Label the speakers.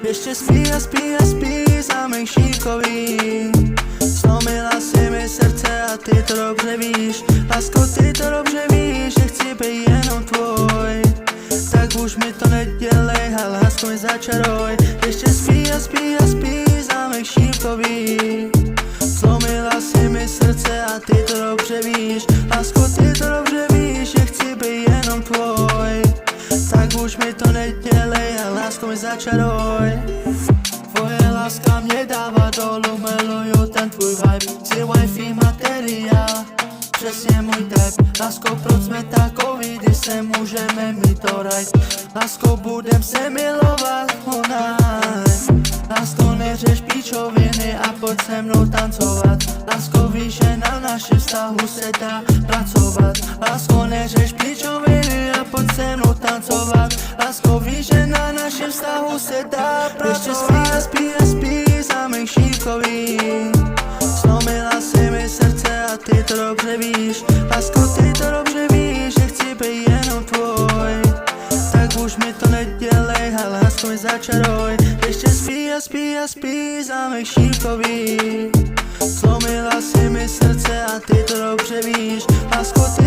Speaker 1: Ještě spí a spí a spí, zámek šípkový. Zlomila si mi srdce a ty to dobře víš. Lásko, ty to dobře víš, že chci být jenom tvoj. Tak už mi to nedělej a lásko mi začaruj. Ještě spí a spí a spí, zámek šípkový. Zlomila si mi srdce a ty to dobře víš. Lásko, ty to dobře víš, že chci být jenom tvoj. Tak už mi to nedělej a lásko mi začaruj. Tvoje láska mě dává dolů, miluju ten tvůj vibe. Jsi wifi materiál, přesně můj type. Lásko, proč jsme takový, když se můžeme mít to right. Lásko, budem se milovat, lásko, neřeš píčoviny a pojď se mnou tancovat. Lásko, víš, že na našem vztahu se dá pracovat. Lásko, neřeš píčoviny a pojď se mnou tancovat. Lásko, víš, že na našem vztahu se dá pracovat. Ještě spí a spí a spí, zámek šípkový. Zlomila si mi srdce a ty to dobře víš. Lásko, ty to dobře víš, že chci být jenom tvoj. Tak už mi to nedělej a lásko mi začaruj. Ještě spí a spí a spí, zámek šípkový. Zlomila si mi srdce a ty to dobře víš. Lásko, ty